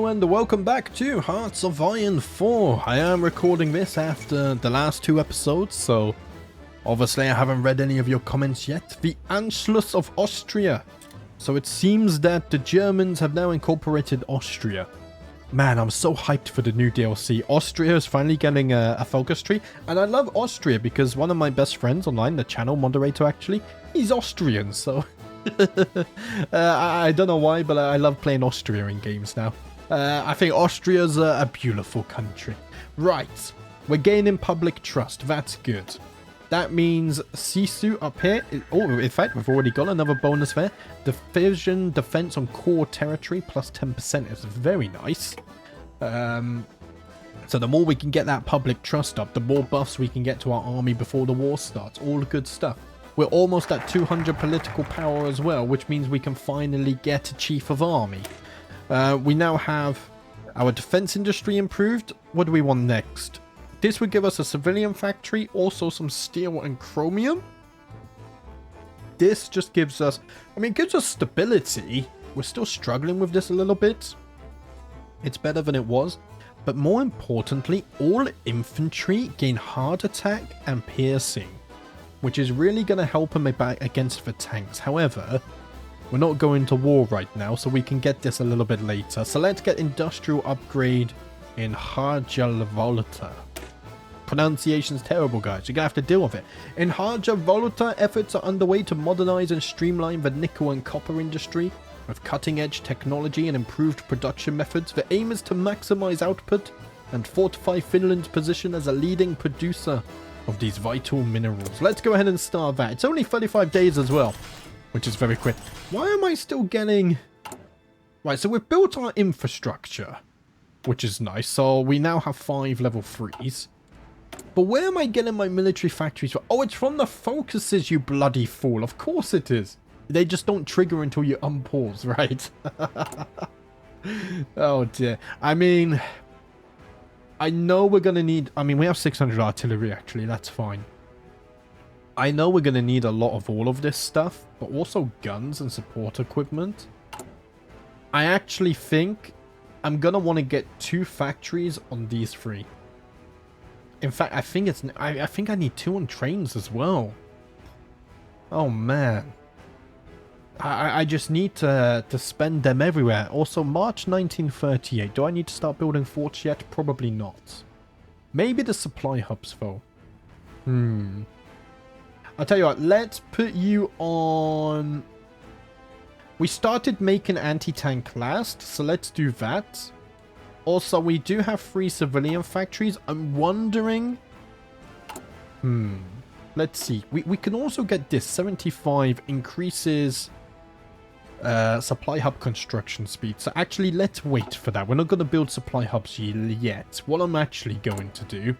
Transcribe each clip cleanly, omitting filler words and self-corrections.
and welcome back to Hearts of Iron 4. I am recording this after the last two episodes, so obviously I haven't read any of your comments yet. The Anschluss of Austria. So it seems that the Germans have now incorporated Austria. Man, I'm so hyped for the new DLC. Austria is finally getting a focus tree, and I love Austria because one of my best friends online, the channel moderator actually, he's Austrian, so... I don't know why, but I love playing Austria in games now. I think Austria's a beautiful country. Right, we're gaining public trust. That's good. That means Sisu up here. Oh, in fact, we've already got another bonus there. Division defense on core territory plus 10% is very nice. So the more we can get that public trust up, the more buffs we can get to our army before the war starts. All good stuff. We're almost at 200 political power as well, which means we can finally get a chief of army. We now have our defense industry improved. What do we want next? This would give us a civilian factory, also some steel and chromium. This just gives us, I mean, it gives us stability. We're still struggling with this a little bit. It's better than it was. But more importantly, all infantry gain hard attack and piercing, which is really going to help him against the tanks. However, we're not going to war right now, so we can get this a little bit later. So let's get industrial upgrade in Harjavalta. Pronunciation's terrible, guys. You're going to have to deal with it. In Harjavalta, efforts are underway to modernize and streamline the nickel and copper industry with cutting-edge technology and improved production methods. The aim is to maximize output and fortify Finland's position as a leading producer of these vital minerals. Let's go ahead and start that. It's only 35 days as well, which is very quick. Why am I still getting... Right, so we've built our infrastructure, which is nice. So we now have 5 level 3s. But where am I getting my military factories from? Oh, it's from the focuses, you bloody fool. Of course it is. They just don't trigger until you unpause, right? Oh dear. I mean... I know we're going to need... I mean, we have 600 artillery, actually. That's fine. I know we're going to need a lot of all of this stuff, but also guns and support equipment. I actually think I'm going to want to get 2 factories on these 3. In fact, I think it's... I think I need 2 on trains as well. Oh, man. I just need to spend them everywhere. Also, March 1938. Do I need to start building forts yet? Probably not. Maybe the supply hubs, though. I'll tell you what. Let's put you on... We started making anti-tank last, so let's do that. Also, we do have 3 civilian factories. I'm wondering... Let's see. We can also get this. 75 increases... supply hub construction speed. So actually, let's wait for that. We're not going to build supply hubs yet. What I'm actually going to do,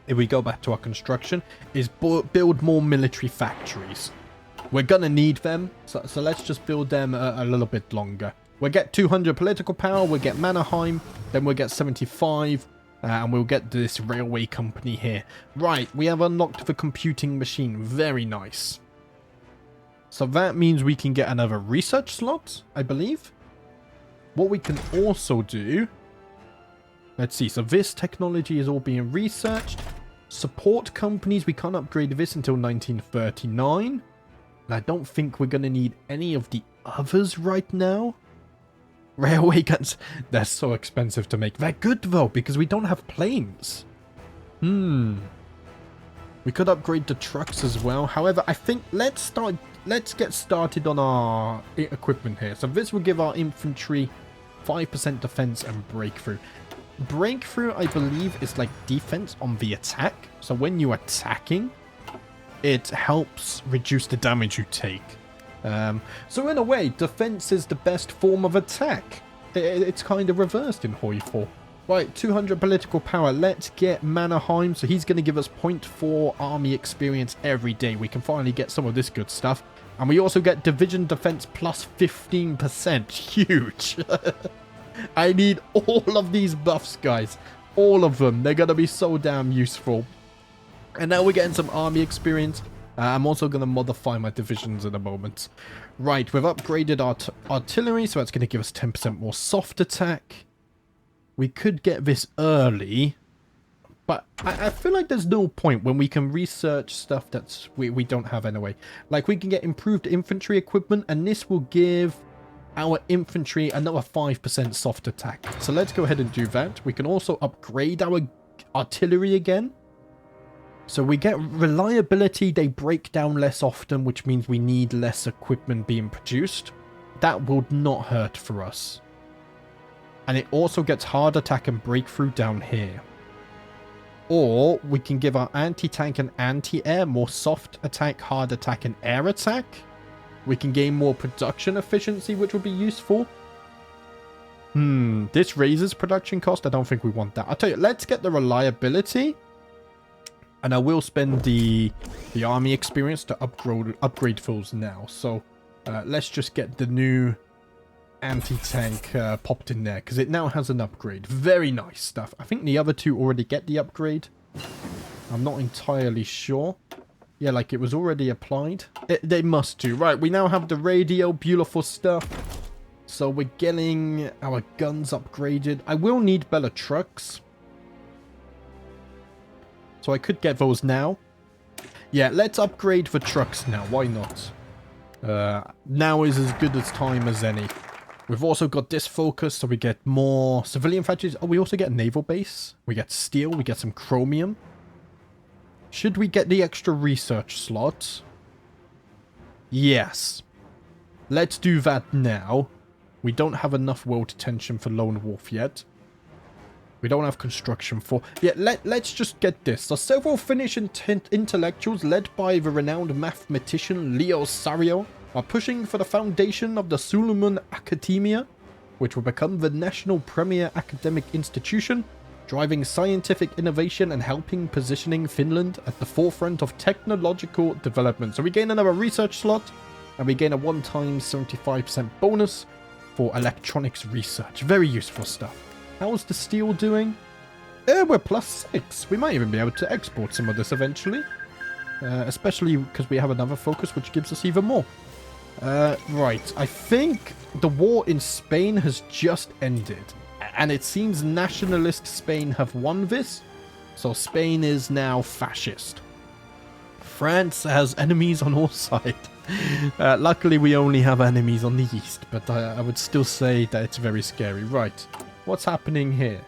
if we go back to our construction, is build more military factories. We're going to need them, so let's just build them a little bit longer. We'll get 200 political power, we'll get Mannerheim, then we'll get 75, and we'll get this railway company here. Right, we have unlocked the computing machine. Very nice. So that means we can get another research slot, I believe. What we can also do... Let's see. So this technology is all being researched. Support companies, we can't upgrade this until 1939. And I don't think we're going to need any of the others right now. Railway guns, they're so expensive to make. They're good though, because we don't have planes. We could upgrade the trucks as well. However, I think let's get started on our equipment here. So this will give our infantry 5% defense and breakthrough. Breakthrough, I believe, is like defense on the attack. So when you're attacking, it helps reduce the damage you take. So in a way, defense is the best form of attack. It's kind of reversed in Hoi 4. Right, 200 political power. Let's get Mannerheim. So he's going to give us 0.4 army experience every day. We can finally get some of this good stuff. And we also get division defense plus 15%. Huge. I need all of these buffs, guys. All of them. They're going to be so damn useful. And now we're getting some army experience. I'm also going to modify my divisions in a moment. Right, we've upgraded our artillery, so that's going to give us 10% more soft attack. We could get this early, but I feel like there's no point when we can research stuff that's we don't have anyway. Like, we can get improved infantry equipment, and this will give our infantry another 5% soft attack. So let's go ahead and do that. We can also upgrade our artillery again. So we get reliability, they break down less often, which means we need less equipment being produced. That will not hurt for us. And it also gets hard attack and breakthrough down here. Or we can give our anti-tank and anti-air more soft attack, hard attack, and air attack. We can gain more production efficiency, which will be useful. This raises production cost. I don't think we want that. I'll tell you, let's get the reliability. And I will spend the army experience to upgrade those now. So let's just get the new anti-tank popped in there, because it now has an upgrade. Very nice stuff. I think the other two already get the upgrade. I'm not entirely sure. Yeah, like it was already applied. They must do. Right, we now have the radio. Beautiful stuff. So we're getting our guns upgraded. I will need better trucks. So I could get those now. Yeah, let's upgrade the trucks now. Why not? Now is as good a time as any. We've also got this focus, so we get more civilian factories. Oh, we also get a naval base. We get steel. We get some chromium. Should we get the extra research slot? Yes. Let's do that now. We don't have enough world attention for Lone Wolf yet. We don't have construction for... Yeah, let's just get this. So several Finnish intellectuals led by the renowned mathematician Leo Sario are pushing for the foundation of the Suleiman Academia, which will become the national premier academic institution, driving scientific innovation and helping positioning Finland at the forefront of technological development. So we gain another research slot, and we gain a one-time 75% bonus for electronics research. Very useful stuff. How's the steel doing? We're +6. We might even be able to export some of this eventually. Especially because we have another focus, which gives us even more. Right. I think the war in Spain has just ended. And it seems nationalist Spain have won this. So Spain is now fascist. France has enemies on all sides. Luckily, we only have enemies on the east. But I would still say that it's very scary. Right. What's happening here?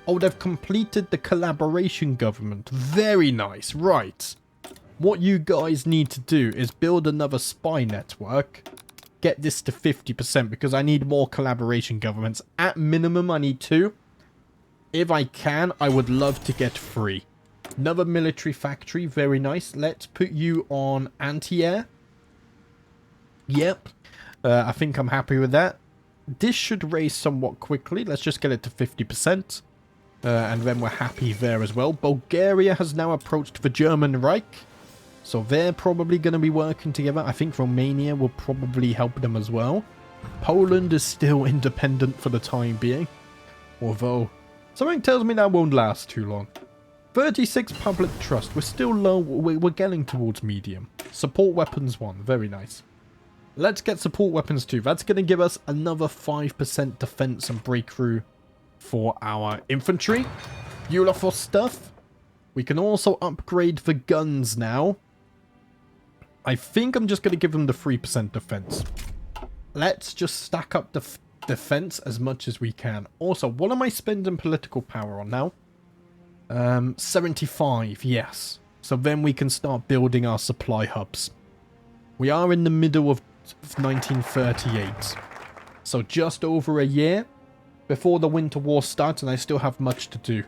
Oh, they've completed the collaboration government. Very nice. Right. What you guys need to do is build another spy network. Get this to 50% because I need more collaboration governments. At minimum, I need 2. If I can, I would love to get 3. Another military factory. Very nice. Let's put you on anti-air. Yep. I think I'm happy with that. This should raise somewhat quickly. Let's just get it to 50%. And then we're happy there as well. Bulgaria has now approached the German Reich. So they're probably going to be working together. I think Romania will probably help them as well. Poland is still independent for the time being. Although, something tells me that won't last too long. 36 public trust. We're still low. We're getting towards medium. Support weapons 1. Very nice. Let's get support weapons 2. That's going to give us another 5% defense and breakthrough for our infantry. Beautiful stuff. We can also upgrade the guns now. I think I'm just going to give them the 3% defense. Let's just stack up the defense as much as we can. Also, what am I spending political power on now? 75, yes. So then we can start building our supply hubs. We are in the middle of 1938. So just over a year before the Winter War starts, and I still have much to do.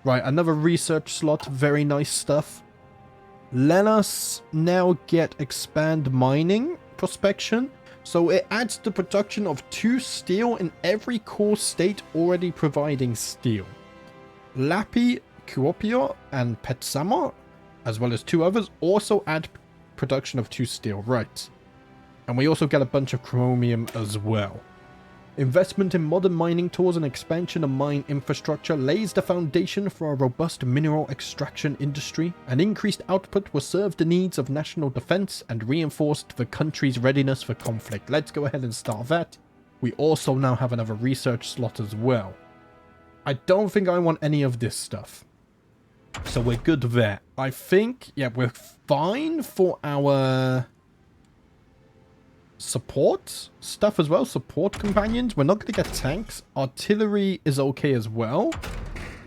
Right, another research slot. Very nice stuff. Let us now get expand mining prospection. So it adds the production of 2 steel in every core state already providing steel. Lapi, Kuopio, and Petsamo, as well as 2 others, also add production of 2 steel. Right. And we also get a bunch of chromium as well. Investment in modern mining tools and expansion of mine infrastructure lays the foundation for a robust mineral extraction industry. An increased output will serve the needs of national defense and reinforced the country's readiness for conflict. Let's go ahead and start that. We also now have another research slot as well. I don't think I want any of this stuff. So we're good there. I think, yeah, we're fine for our support stuff as well. Support companions. We're not going to get tanks. Artillery is okay as well.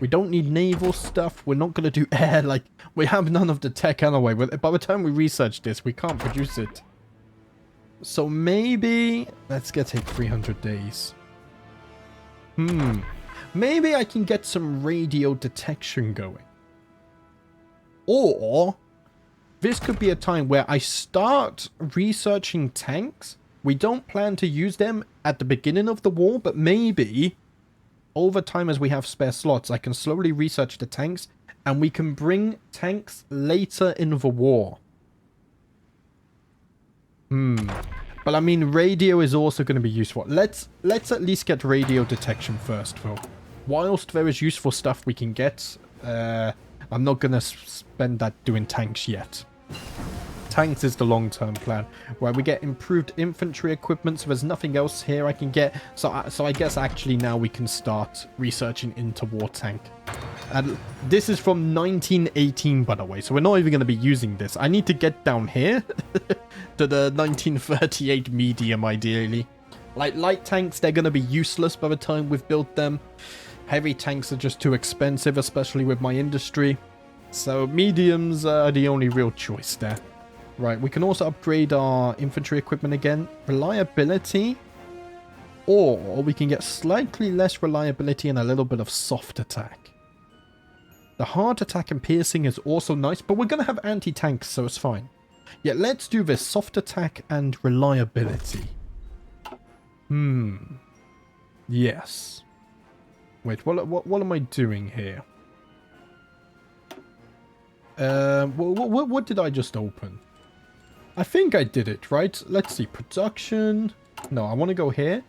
We don't need naval stuff. We're not going to do air. Like, we have none of the tech anyway. But by the time we research this, we can't produce it. So maybe... let's get take 300 days. Maybe I can get some radio detection going. Or... this could be a time where I start researching tanks. We don't plan to use them at the beginning of the war, but maybe over time as we have spare slots, I can slowly research the tanks and we can bring tanks later in the war. But I mean, radio is also going to be useful. Let's at least get radio detection first, though. Whilst there is useful stuff we can get, I'm not going to spend that doing tanks yet. Tanks is the long-term plan, where we get improved infantry equipment, so there's nothing else here I can get. So I guess actually now we can start researching into war tank. And this is from 1918, by the way, so we're not even going to be using this. I need to get down here to the 1938 medium, ideally. Like, light tanks, they're going to be useless by the time we've built them. Heavy tanks are just too expensive, especially with my industry. So mediums are the only real choice there. Right, we can also upgrade our infantry equipment again. Reliability. Or we can get slightly less reliability and a little bit of soft attack. The hard attack and piercing is also nice, but we're going to have anti-tanks, so it's fine. Yeah, let's do this. Soft attack and reliability. Yes. Wait, what am I doing here? What did I just open? I think I did it, right? Let's see. Production. No, I want to go here.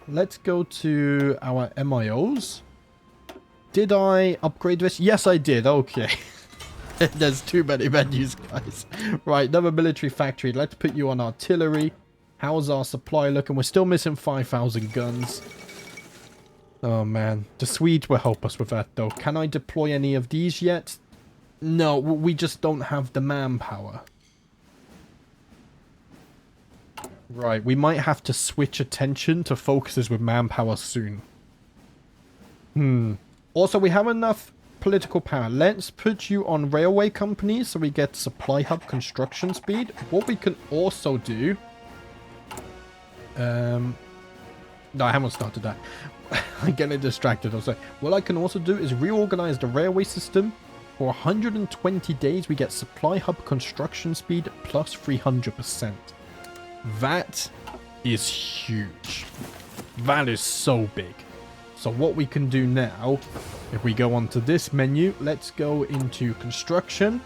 Let's go to our MIOs. Did I upgrade this? Yes, I did. Okay. There's too many menus, guys. Right, another military factory. Let's put you on artillery. How's our supply looking? We're still missing 5,000 guns. Oh, man. The Swedes will help us with that, though. Can I deploy any of these yet? No, we just don't have the manpower. Right, we might have to switch attention to focuses with manpower soon. Also, we have enough political power. Let's put you on railway companies so we get supply hub construction speed. What we can also do... no, I haven't started that. I'm getting distracted. Also, what I can also do is reorganize the railway system. For 120 days, we get supply hub construction speed plus 300%. That is huge. That is so big. So what we can do now, if we go onto this menu, let's go into construction.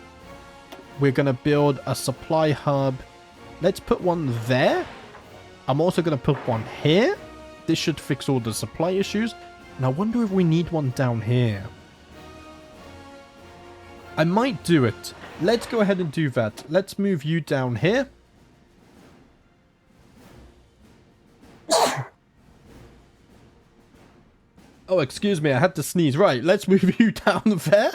We're going to build a supply hub. Let's put one there. I'm also going to put one here. This should fix all the supply issues. And I wonder if we need one down here. I might do it. Let's go ahead and do that. Let's move you down here. Oh, excuse me, I had to sneeze. Right, let's move you down there.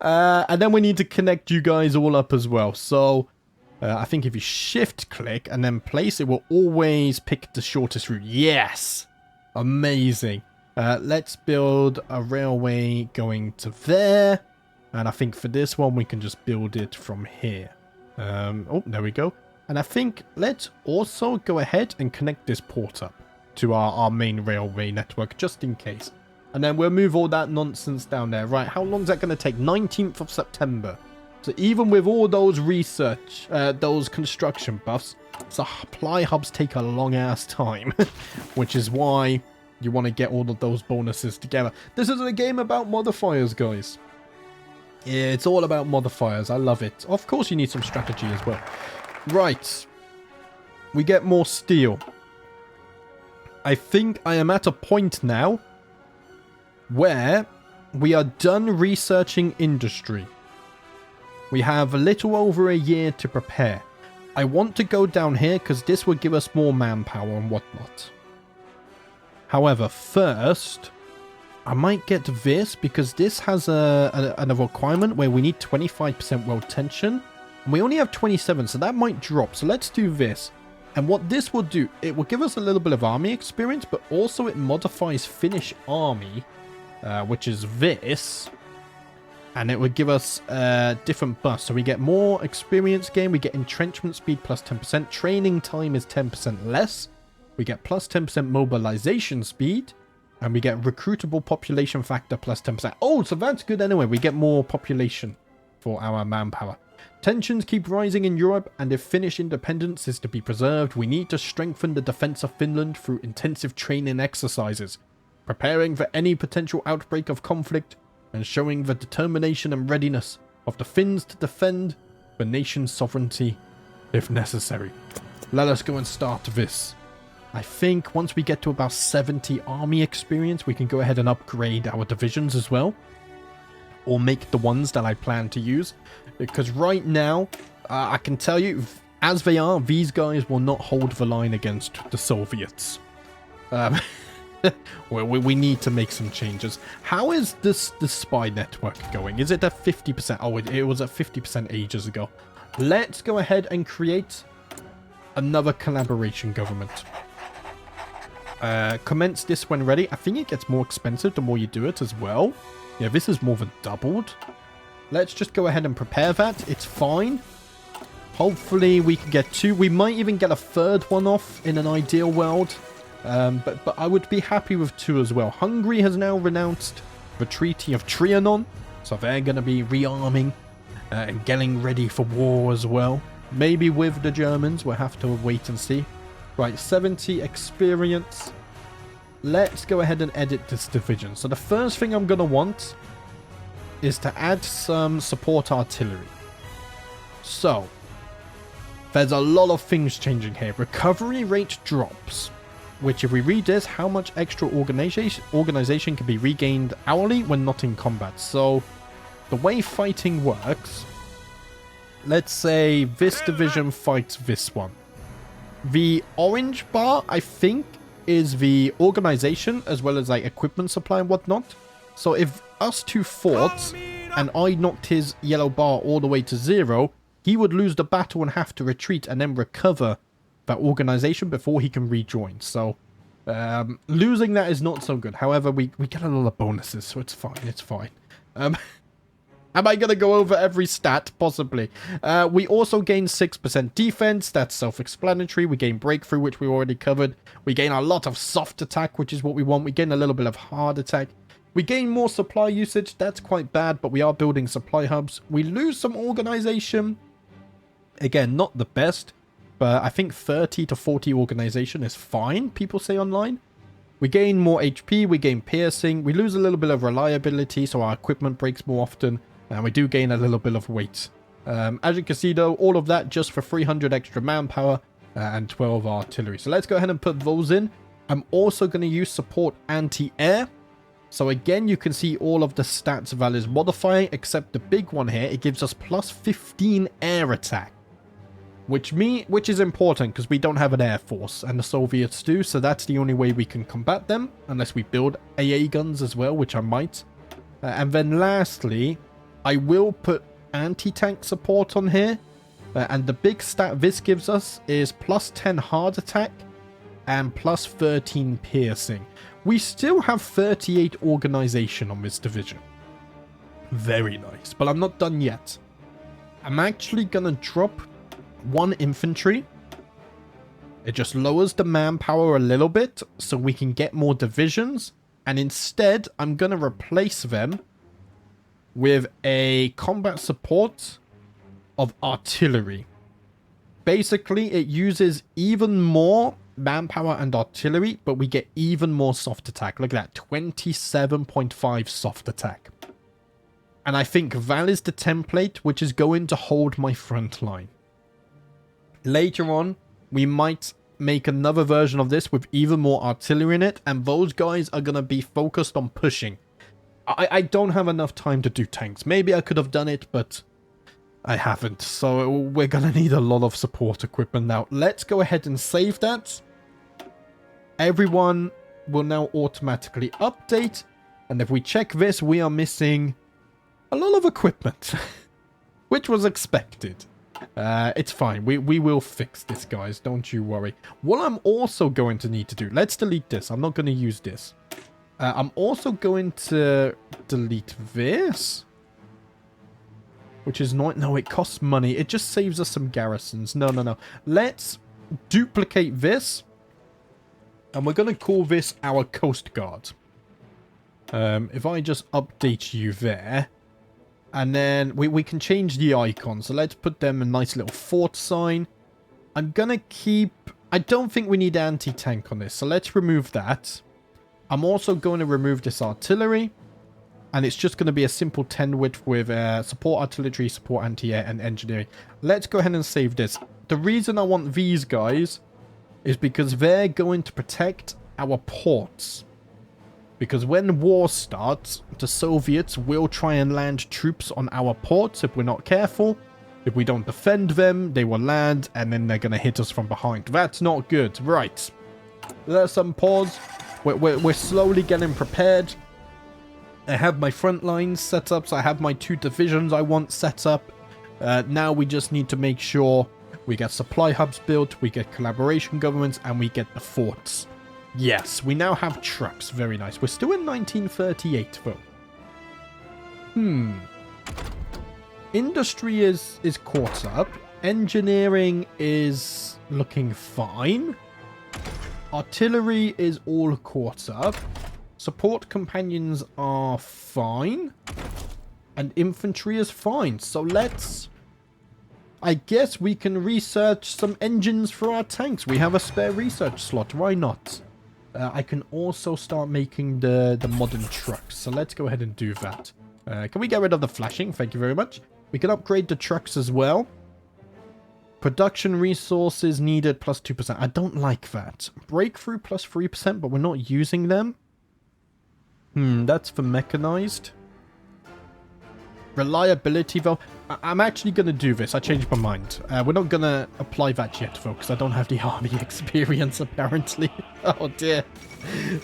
And then we need to connect you guys all up as well. So, I think if you shift-click and then place, it will always pick the shortest route. Yes! Amazing. Let's build a railway going to there. And I think for this one, we can just build it from here. Oh, there we go. And I think let's also go ahead and connect this port up to our main railway network, just in case. And then we'll move all that nonsense down there. Right, how long is that going to take? 19th of September. So even with all those research, those construction buffs, supply hubs take a long-ass time. Which is why you want to get all of those bonuses together. This is a game about modifiers, guys. Yeah, it's all about modifiers. I love it. Of course you need some strategy as well. Right. We get more steel. I think I am at a point now where we are done researching industry. We have a little over a year to prepare. I want to go down here because this will give us more manpower and whatnot. However, first, I might get this because this has a requirement where we need 25% world tension. And we only have 27, so that might drop. So let's do this. And what this will do, it will give us a little bit of army experience, but also it modifies Finnish army, which is this. And it would give us different buffs. So we get more experience gain, we get entrenchment speed plus 10%, training time is 10% less, we get plus 10% mobilization speed, and we get recruitable population factor plus 10%. Oh, so that's good anyway, we get more population for our manpower. Tensions keep rising in Europe, and if Finnish independence is to be preserved, we need to strengthen the defense of Finland through intensive training exercises, preparing for any potential outbreak of conflict, and showing the determination and readiness of the Finns to defend the nation's sovereignty if necessary. Let us go and start this. I think once we get to about 70 army experience, we can go ahead and upgrade our divisions as well. Or make the ones that I plan to use. Because right now, I can tell you, as they are, these guys will not hold the line against the Soviets. We need to make some changes. How is the spy network going? Is it at 50%? Oh, it was at 50% ages ago. Let's go ahead and create another collaboration government. Commence this when ready. I think it gets more expensive the more you do it as well. Yeah, this is more than doubled. Let's just go ahead and prepare that. It's fine. Hopefully we can get 2. We might even get a 3rd one off in an ideal world. But I would be happy with 2 as well. Hungary has now renounced the Treaty of Trianon, so they're going to be rearming and getting ready for war as well. Maybe with the Germans, we'll have to wait and see. Right, 70 experience. Let's go ahead and edit this division. So the first thing I'm going to want is to add some support artillery. So, there's a lot of things changing here. Recovery rate drops. Which, if we read this, how much extra organization can be regained hourly when not in combat. So, the way fighting works, let's say this division fights this one. The orange bar, I think, is the organization as well as like equipment supply and whatnot. So, if us 2 fought and I knocked his yellow bar all the way to 0, he would lose the battle and have to retreat and then recover that organization before he can rejoin. So losing that is not so good. However, we get a lot of bonuses, so it's fine. It's fine. Am I going to go over every stat? Possibly. We also gain 6% defense. That's self-explanatory. We gain breakthrough, which we already covered. We gain a lot of soft attack, which is what we want. We gain a little bit of hard attack. We gain more supply usage. That's quite bad, but we are building supply hubs. We lose some organization. Again, not the best. But I think 30 to 40 organization is fine, people say online. We gain more HP, we gain piercing, we lose a little bit of reliability, so our equipment breaks more often, and we do gain a little bit of weight. As you can see though, all of that just for 300 extra manpower and 12 artillery. So let's go ahead and put those in. I'm also going to use support anti-air. So again, you can see all of the stats values modifying, except the big one here, it gives us plus 15 air attack. Which is important because we don't have an air force and the Soviets do, so that's the only way we can combat them unless we build AA guns as well, which I might. And then lastly, I will put anti-tank support on here, and the big stat this gives us is plus 10 hard attack and plus 13 piercing. We still have 38 organization on this division. Very nice, but I'm not done yet. I'm actually gonna drop 1 infantry. It just lowers the manpower a little bit so we can get more divisions, and instead I'm going to replace them with a combat support of artillery. Basically, it uses even more manpower and artillery, but we get even more soft attack. Look at that, 27.5 soft attack. And I think that is the template which is going to hold my front line. Later on, we might make another version of this with even more artillery in it, and those guys are going to be focused on pushing. I don't have enough time to do tanks. Maybe I could have done it, but I haven't. So we're going to need a lot of support equipment now. Let's go ahead and save that. Everyone will now automatically update. And if we check this, we are missing a lot of equipment, which was expected. It's fine. We will fix this, guys. Don't you worry. What I'm also going to need to do... Let's delete this. I'm not going to use this. I'm also going to delete this. Which is not... No, it costs money. It just saves us some garrisons. No. Let's duplicate this. And we're going to call this our Coast Guard. If I just update you there... And then we can change the icon. So let's put them a nice little fort sign. I'm going to keep... I don't think we need anti-tank on this. So let's remove that. I'm also going to remove this artillery. And it's just going to be a simple 10 width with support artillery, support anti-air, and engineering. Let's go ahead and save this. The reason I want these guys is because they're going to protect our ports. Because when war starts, the Soviets will try and land troops on our ports if we're not careful. If we don't defend them, they will land and then they're going to hit us from behind. That's not good. Right. Let's pause. We're slowly getting prepared. I have my front lines set up, so I have my 2 divisions I want set up. Now we just need to make sure we get supply hubs built, we get collaboration governments, and we get the forts. Yes, we now have trucks. Very nice. We're still in 1938, though. Industry is caught up. Engineering is looking fine. Artillery is all caught up. Support companions are fine. And infantry is fine. So let's... I guess we can research some engines for our tanks. We have a spare research slot. Why not? I can also start making the modern trucks. So let's go ahead and do that. Can we get rid of the flashing? Thank you very much. We can upgrade the trucks as well. Production resources needed plus 2%. I don't like that. Breakthrough plus 3%, but we're not using them. That's for mechanized. Reliability, though. I'm actually going to do this. I changed my mind. We're not going to apply that yet, though, because I don't have the army experience, apparently. Oh, dear.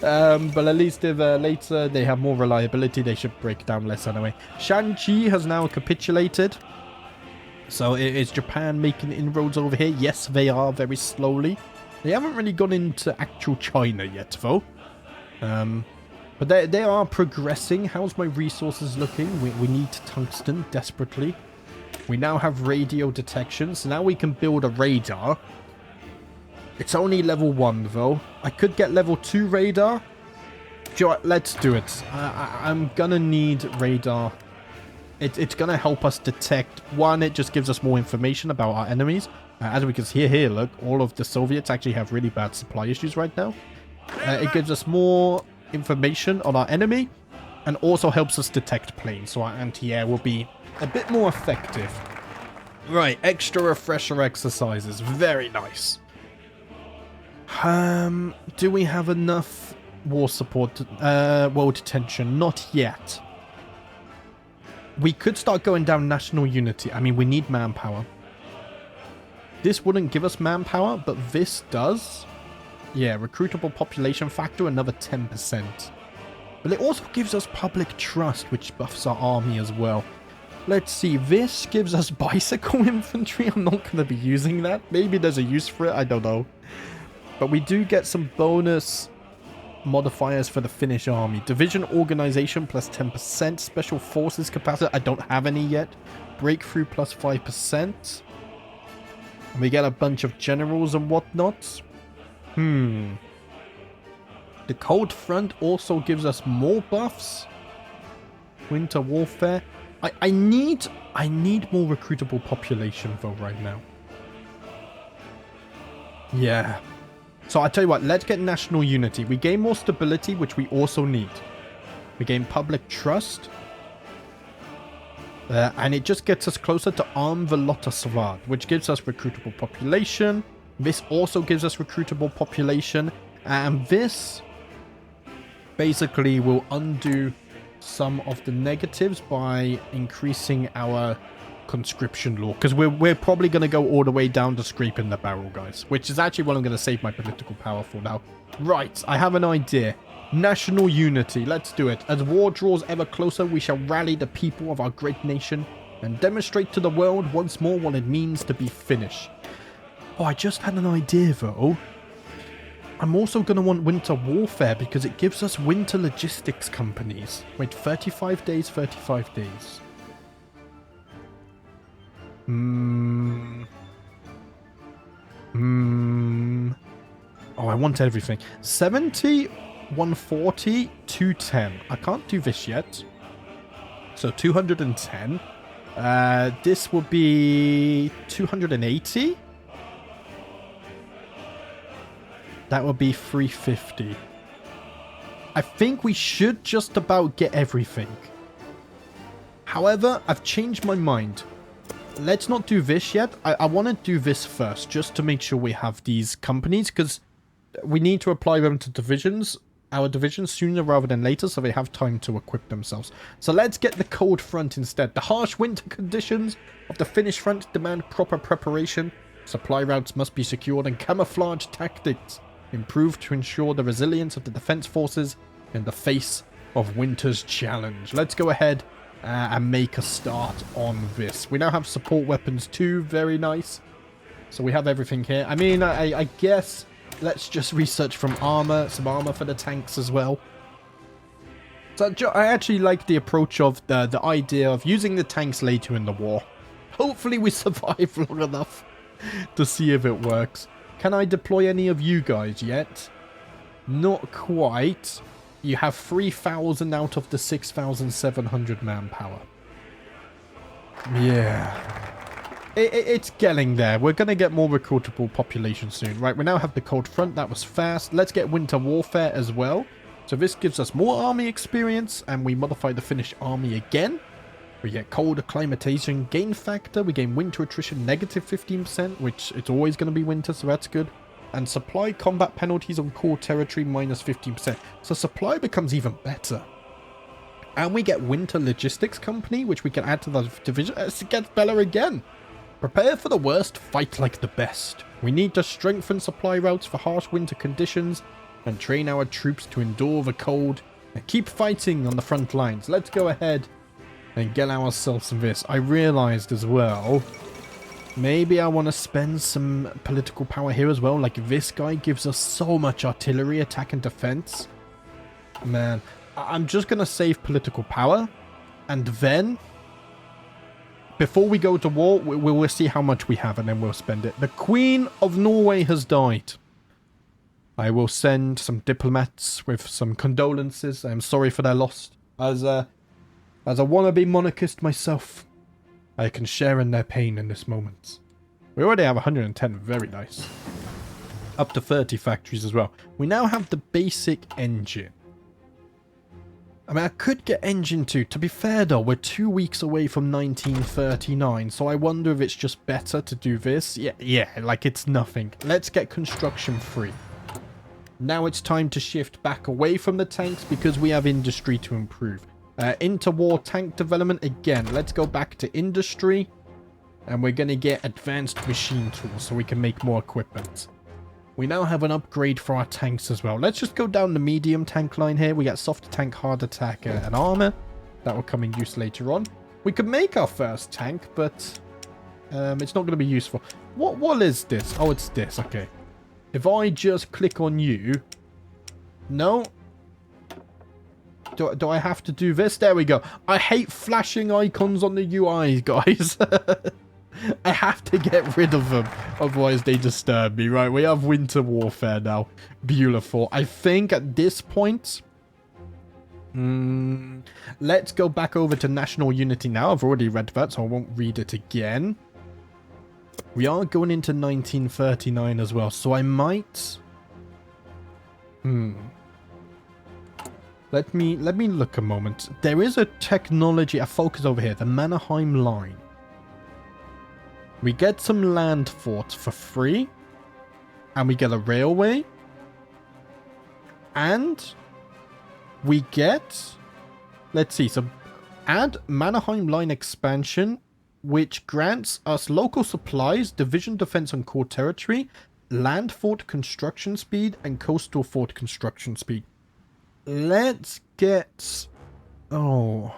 But at least if later they have more reliability, they should break down less anyway. Shanxi has now capitulated. So is Japan making inroads over here? Yes, they are, very slowly. They haven't really gone into actual China yet, though. But they are progressing. How's my resources looking? We need tungsten desperately. We now have radio detection. So now we can build a radar. It's only level 1 though. I could get level 2 radar. Let's do it. I'm gonna need radar. It's gonna help us detect. One, it just gives us more information about our enemies. As we can see here, look, all of the Soviets actually have really bad supply issues right now. It gives us more information on our enemy and also helps us detect planes, so our anti-air will be a bit more effective. Right, extra refresher exercises. Very nice. Do we have enough war support? World detention? Not yet. We could start going down national unity. I mean, we need manpower. This wouldn't give us manpower, but this does. Yeah, recruitable population factor, another 10%. But it also gives us public trust, which buffs our army as well. Let's see, this gives us bicycle infantry. I'm not going to be using that. Maybe there's a use for it, I don't know. But we do get some bonus modifiers for the Finnish army. Division organization plus 10%. Special forces capacity, I don't have any yet. Breakthrough plus 5%. And we get a bunch of generals and whatnot. The cold front also gives us more buffs. Winter warfare. I need more recruitable population though right now. Yeah. So I tell you what, let's get national unity. We gain more stability, which we also need. We gain public trust. And it just gets us closer to Arm Velota Savad, which gives us recruitable population. This also gives us recruitable population, and this basically will undo some of the negatives by increasing our conscription law, because we're probably going to go all the way down to scraping the barrel, guys, which is actually what I'm going to save my political power for now. Right, I have an idea. National unity, let's do it. As war draws ever closer, we shall rally the people of our great nation and demonstrate to the world once more what it means to be Finnish. Oh, I just had an idea though. I'm also going to want winter warfare because it gives us winter logistics companies. Wait, 35 days, 35 days. Oh, I want everything. 70, 140, 210. I can't do this yet. So 210. This will be 280. That would be 350. I think we should just about get everything. However, I've changed my mind. Let's not do this yet. I want to do this first, just to make sure we have these companies, because we need to apply them to divisions, our divisions, sooner rather than later, so they have time to equip themselves. So let's get the cold front instead. The harsh winter conditions of the Finnish front demand proper preparation. Supply routes must be secured and camouflage tactics improved to ensure the resilience of the defense forces in the face of winter's challenge. Let's go ahead and make a start on this. We now have support weapons too. Very nice. So we have everything here. I mean, I guess let's just research from armor, some armor for the tanks as well. So I actually like the approach of the idea of using the tanks later in the war. Hopefully we survive long enough to see if it works. Can I deploy any of you guys yet? Not quite. You have 3,000 out of the 6,700 manpower. Yeah. It's getting there. We're going to get more recruitable population soon. Right, we now have the cold front. That was fast. Let's get winter warfare as well. So this gives us more army experience, and we modify the Finnish army again. We get cold acclimatization gain factor. We gain winter attrition negative 15%, which it's always going to be winter, so that's good. And supply combat penalties on core territory minus 15%. So supply becomes even better. And we get winter logistics company, which we can add to the division. It gets better again. Prepare for the worst, fight like the best. We need to strengthen supply routes for harsh winter conditions and train our troops to endure the cold and keep fighting on the front lines. Let's go ahead and get ourselves this. I realized as well, maybe I want to spend some political power here as well. Like this guy gives us so much artillery, attack and defense. Man, I'm just going to save political power. And then, before we go to war, we'll see how much we have and then we'll spend it. The Queen of Norway has died. I will send some diplomats with some condolences. I'm sorry for their loss. As a wannabe monarchist myself, I can share in their pain in this moment. We already have 110, very nice. Up to 30 factories as well. We now have the basic engine. I mean, I could get engine 2. To be fair though, we're 2 weeks away from 1939, so I wonder if it's just better to do this. Yeah, like it's nothing. Let's get construction 3. Now it's time to shift back away from the tanks because we have industry to improve. Interwar tank development again. Let's go back to industry. And we're going to get advanced machine tools so we can make more equipment. We now have an upgrade for our tanks as well. Let's just go down the medium tank line here. We got soft tank, hard attack, and armor. That will come in use later on. We could make our first tank, but it's not going to be useful. What is this? Oh, it's this. Okay. If I just click on you... No. Do I have to do this? There we go. I hate flashing icons on the UI, guys. I have to get rid of them. Otherwise, they disturb me. Right, we have winter warfare now. Beautiful. I think at this point... let's go back over to national unity now. I've already read that, so I won't read it again. We are going into 1939 as well, so I might... Let me look a moment. There is a technology, a focus over here, the Mannerheim line. We get some land forts for free. And we get a railway. And we get... Let's see. So add Mannerheim line expansion, which grants us local supplies, division defense on core territory, land fort construction speed, and coastal fort construction speed. Let's get... Oh,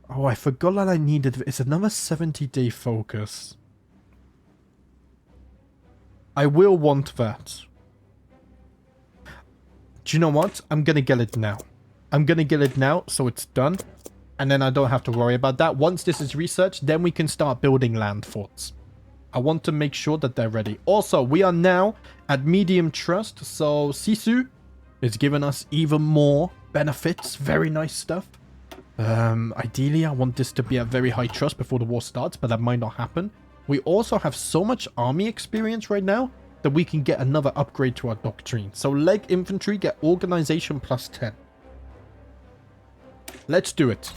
I forgot that I needed... It's another 70-day focus. I will want that. Do you know what? I'm going to get it now. I'm going to get it now, so it's done. And then I don't have to worry about that. Once this is researched, then we can start building land forts. I want to make sure that they're ready. Also, we are now at medium trust, so Sisu is giving us even more benefits. Very nice stuff. Ideally, I want this to be at very high trust before the war starts, but that might not happen. We also have so much army experience right now that we can get another upgrade to our doctrine. So leg infantry get organization plus 10. Let's do it.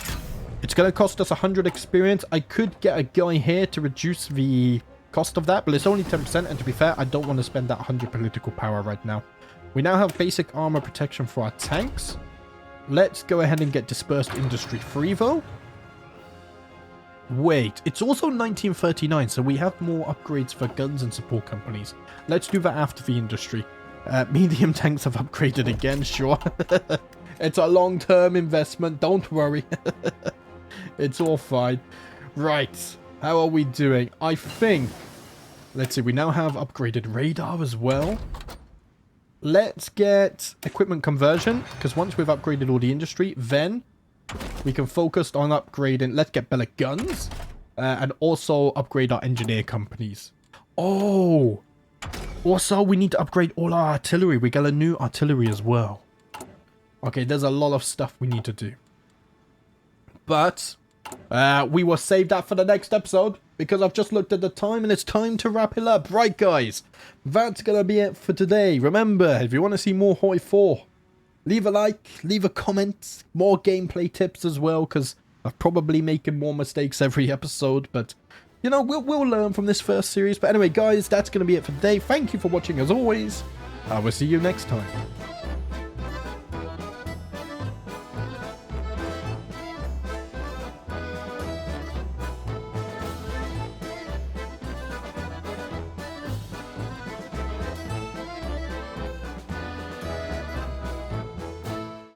It's going to cost us 100 experience. I could get a guy here to reduce the cost of that, but it's only 10%, and to be fair, I don't want to spend that 100 political power right now. We now have basic armor protection for our tanks. Let's go ahead and get dispersed industry free, though. Wait, it's also 1939, so we have more upgrades for guns and support companies. Let's do that after the industry. Medium tanks have upgraded again, sure. It's a long-term investment, don't worry. It's all fine. Right, how are we doing? I think... Let's see, we now have upgraded radar as well. Let's get equipment conversion, because once we've upgraded all the industry, then we can focus on upgrading. Let's get better guns, and also upgrade our engineer companies. Oh, also we need to upgrade all our artillery. We got a new artillery as well. Okay, there's a lot of stuff we need to do. But we will save that for the next episode, because I've just looked at the time and it's time to wrap it up. Right, guys, that's going to be it for today. Remember, if you want to see more Hoi 4, leave a like, leave a comment, more gameplay tips as well, because I'm probably making more mistakes every episode, but, you know, we'll learn from this first series. But anyway, guys, that's going to be it for today. Thank you for watching as always. I will see you next time.